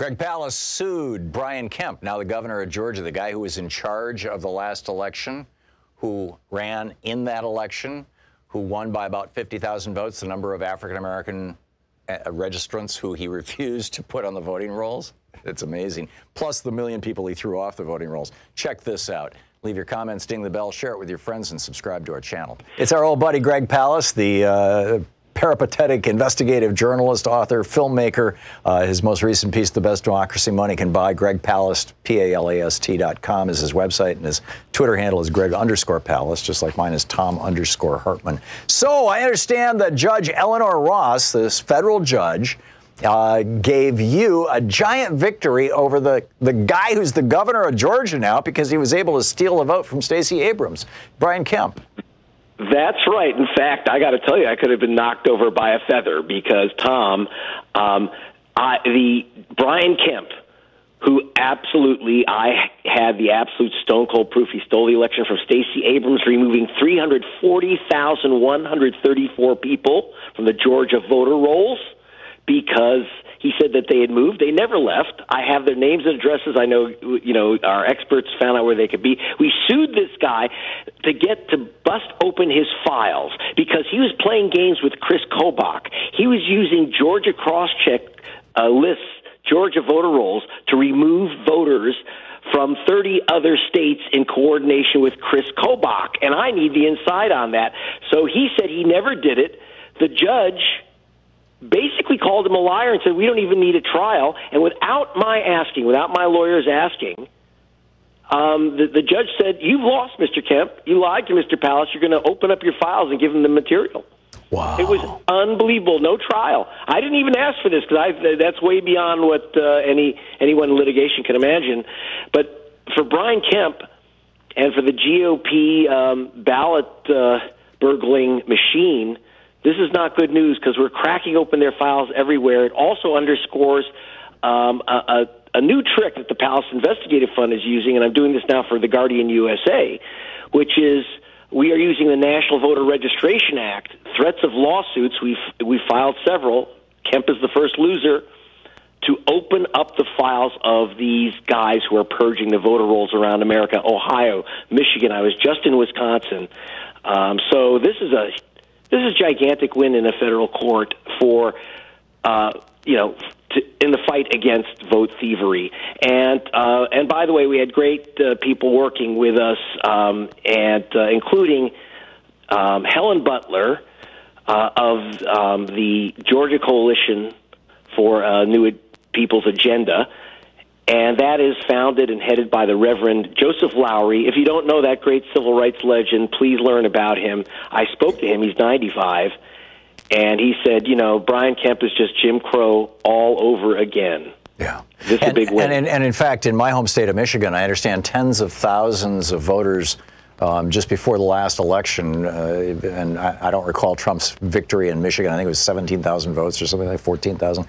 Greg Palast sued Brian Kemp, now the governor of Georgia, the guy who was in charge of the last election, who ran in that election, who won by about 50,000 votes, the number of African-American registrants who he refused to put on the voting rolls. It's amazing. Plus the million people he threw off the voting rolls. Check this out. Leave your comments, ding the bell, share it with your friends, and subscribe to our channel. It's our old buddy Greg Palast, the peripatetic investigative journalist, author, filmmaker. His most recent piece, The Best Democracy Money Can Buy, Greg Palast, Palast.com is his website, and his Twitter handle is Greg_Palast, just like mine is Thom_Hartmann. So I understand that Judge Eleanor Ross, this federal judge, gave you a giant victory over the guy who's the governor of Georgia now because he was able to steal a vote from Stacey Abrams, Brian Kemp. That's right. In fact, I got to tell you, I could have been knocked over by a feather because Tom, the Brian Kemp, who absolutely, I had the absolute stone cold proof he stole the election from Stacey Abrams, removing 340,134 people from the Georgia voter rolls because he said that they had moved. They never left. I have their names and addresses. I know, our experts found out where they could be. We sued this guy to get to bust open his files because he was playing games with Chris Kobach. He was using Georgia cross-check lists, Georgia voter rolls, to remove voters from 30 other states in coordination with Chris Kobach. And I need the inside on that. So he said he never did it. The judge basically called him a liar and said, we don't even need a trial. And without my asking, without my lawyers asking, the judge said, you've lost, Mr. Kemp. You lied to Mr. Palast. You're going to open up your files and give him the material. Wow. It was unbelievable. No trial. I didn't even ask for this because that's way beyond what anyone in litigation can imagine. But for Brian Kemp and for the GOP ballot burgling machine, this is not good news because we're cracking open their files everywhere. It also underscores a new trick that the Palast Investigative Fund is using, and I'm doing this now for the Guardian USA, which is we are using the National Voter Registration Act, threats of lawsuits. We've filed several. Kemp is the first loser, to open up the files of these guys who are purging the voter rolls around America, Ohio, Michigan. I was just in Wisconsin. So this is a gigantic win in a federal court for, in the fight against vote thievery. And by the way, we had great people working with us, including Helen Butler of the Georgia Coalition for New People's Agenda. And that is founded and headed by the Reverend Joseph Lowry. If you don't know that great civil rights legend, please learn about him. I spoke to him. He's 95. And he said, Brian Kemp is just Jim Crow all over again. Yeah. This is a big win. And in fact, in my home state of Michigan, I understand tens of thousands of voters just before the last election, and I don't recall Trump's victory in Michigan. I think it was 17,000 votes or something like 14,000.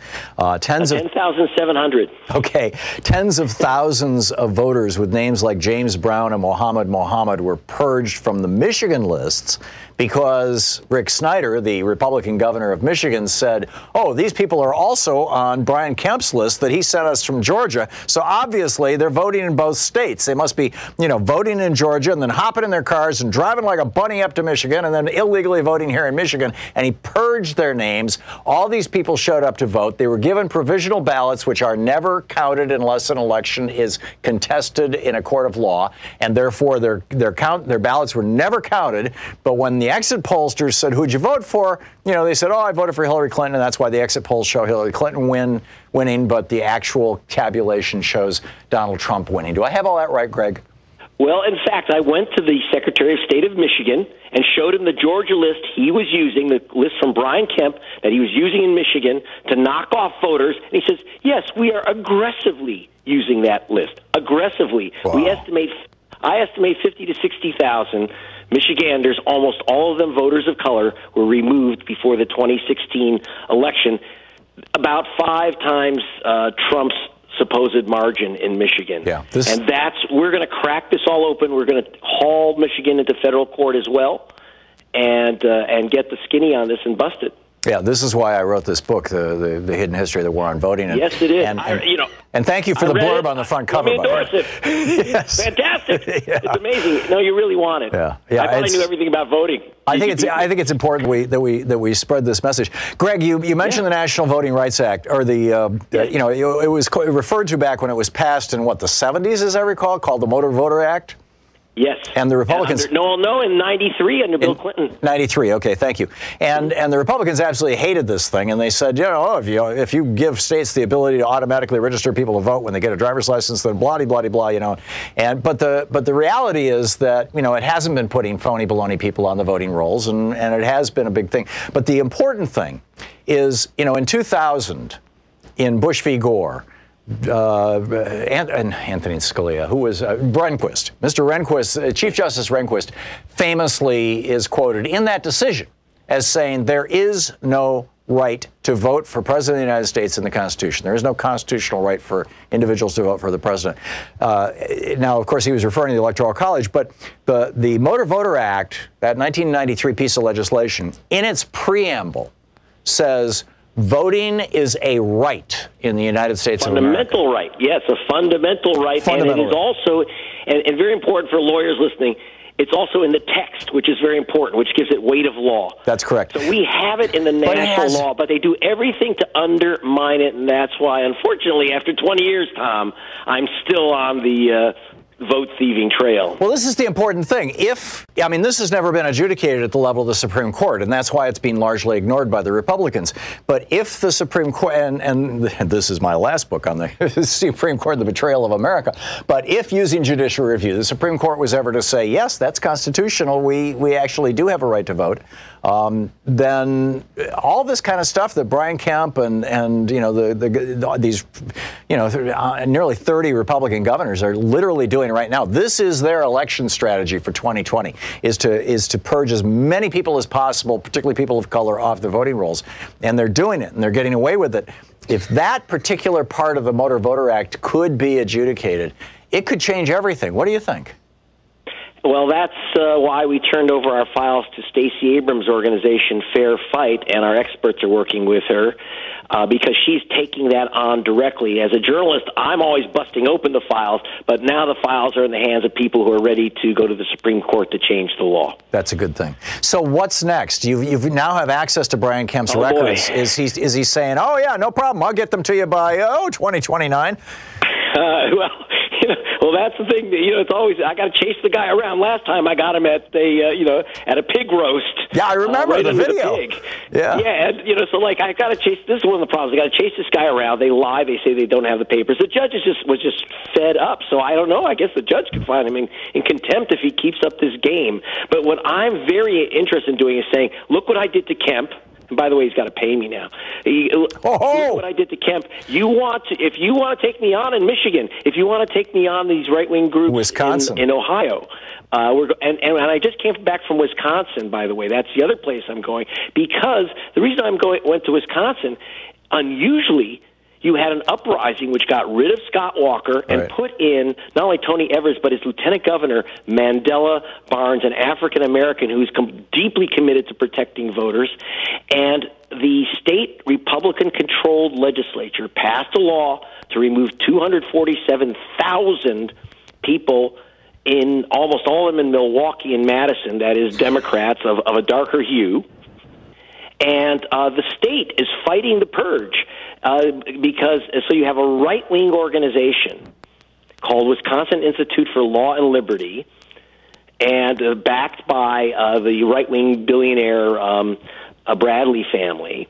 10,700. Okay. Tens of thousands of voters with names like James Brown and Mohammed were purged from the Michigan lists because Rick Snyder, the Republican governor of Michigan, said, oh, these people are also on Brian Kemp's list that he sent us from Georgia. So obviously they're voting in both states. They must be, voting in Georgia and then hopping in their cars and driving like a bunny up to Michigan and then illegally voting here in Michigan. And he purged their names. All these people showed up to vote. They were given provisional ballots, which are never counted unless an election is contested in a court of law. And therefore their ballots were never counted. But when the exit pollsters said, who'd you vote for? They said, oh, I voted for Hillary Clinton, and that's why the exit polls show Hillary Clinton winning, but the actual tabulation shows Donald Trump winning. Do I have all that right, Greg? Well, in fact, I went to the Secretary of State of Michigan and showed him the Georgia list he was using, the list from Brian Kemp that he was using in Michigan to knock off voters. And he says, yes, we are aggressively using that list. Aggressively. Wow. I estimate 50 to 60,000 Michiganders, almost all of them voters of color, were removed before the 2016 election, about 5 times Trump's supposed margin in Michigan. Yeah, we're going to crack this all open. We're going to haul Michigan into federal court as well, and get the skinny on this and bust it. Yeah, this is why I wrote this book, the Hidden History of the War on Voting. And, yes, it is. And thank you for the blurb on the front cover. Let me endorse it. Yes. Fantastic. Yeah. It's amazing. No, you really want it. Yeah. I thought I knew everything about voting. I think it's important that we spread this message. Greg, you mentioned the National Voting Rights Act, or it was referred to back when it was passed in what, the 70s, as I recall, called the Motor Voter Act. Yes. And the Republicans... in 93 under Bill Clinton. 93, okay, thank you. And the Republicans absolutely hated this thing, and they said, if you give states the ability to automatically register people to vote when they get a driver's license, then blah-de-blah-de-blah, But the reality is that, it hasn't been putting phony baloney people on the voting rolls, and it has been a big thing. But the important thing is, in 2000, in Bush v. Gore, and Anthony Scalia, who was Rehnquist. Mr. Rehnquist, Chief Justice Rehnquist, famously is quoted in that decision as saying there is no right to vote for President of the United States in the Constitution. There is no constitutional right for individuals to vote for the President. Now, of course, he was referring to the Electoral College, but the Motor Voter Act, that 1993 piece of legislation, in its preamble says voting is a right in the United States of America. Fundamental right, yes, a fundamental right. And it is also, and very important for lawyers listening, it's also in the text, which is very important, which gives it weight of law. That's correct. So we have it in the national law, but they do everything to undermine it, and that's why, unfortunately, after 20 years, Tom, I'm still on the vote-thieving trail. Well, this is the important thing. This has never been adjudicated at the level of the Supreme Court, and that's why it's been largely ignored by the Republicans. But if the Supreme Court, and this is my last book on the Supreme Court, the betrayal of America, but if using judicial review, the Supreme Court was ever to say, yes, that's constitutional, we actually do have a right to vote, then all this kind of stuff that Brian Kemp and these nearly 30 Republican governors are literally doing right now. This is their election strategy for 2020: is to purge as many people as possible, particularly people of color, off the voting rolls, and they're doing it and they're getting away with it. If that particular part of the Motor Voter Act could be adjudicated, it could change everything. What do you think? Well, that's why we turned over our files to Stacey Abrams' organization, Fair Fight, and our experts are working with her because she's taking that on directly. As a journalist, I'm always busting open the files, but now the files are in the hands of people who are ready to go to the Supreme Court to change the law. That's a good thing. So what's next? You now have access to Brian Kemp's records. Boy. Is he saying, oh, yeah, no problem, I'll get them to you by, 2029? Well, that's the thing. It's always I got to chase the guy around. Last time I got him at at a pig roast. Yeah, I remember right the video. The pig. Yeah, and so I got to chase. This is one of the problems. I got to chase this guy around. They lie. They say they don't have the papers. The judge was just fed up. So I don't know. I guess the judge could find him in contempt if he keeps up this game. But what I'm very interested in doing is saying, look what I did to Kemp. And by the way, he's got to pay me now. Look what I did to Kemp. If you want to take me on in Michigan, if you want to take me on these right-wing groups Wisconsin. in Ohio, and I just came back from Wisconsin, by the way. That's the other place I'm going, because the reason went to Wisconsin, unusually, you had an uprising which got rid of Scott Walker and put in not only Tony Evers, but his lieutenant governor, Mandela Barnes, an African-American who's deeply committed to protecting voters. And the state Republican-controlled legislature passed a law to remove 247,000 people, in almost all of them in Milwaukee and Madison, that is Democrats of a darker hue. And the state is fighting the purge because you have a right-wing organization called Wisconsin Institute for Law and Liberty, and backed by the right-wing billionaire Bradley family.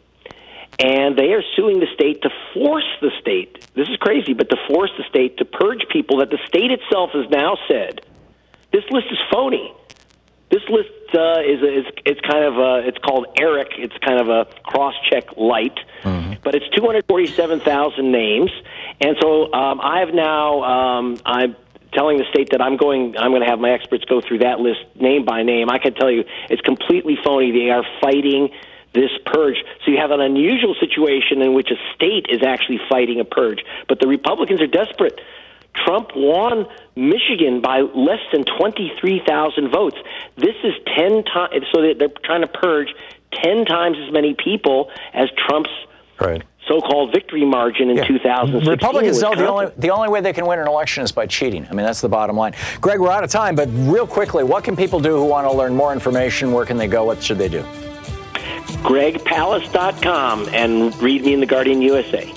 And they are suing the state to force the state, this is crazy, but to force the state to purge people that the state itself has now said, this list is phony. This list it's called ERIC. It's kind of a cross-check light, but it's 247,000 names. And so I'm telling the state that I'm going to have my experts go through that list name by name. I can tell you it's completely phony. They are fighting this purge. So you have an unusual situation in which a state is actually fighting a purge. But the Republicans are desperate. Trump won Michigan by less than 23,000 votes. This is 10 times, so they're trying to purge 10 times as many people as Trump's so-called victory margin in 2016. Republicans know the only way they can win an election is by cheating. I mean, that's the bottom line. Greg, we're out of time, but real quickly, what can people do who want to learn more information? Where can they go? What should they do? GregPalast.com and read me in the Guardian USA.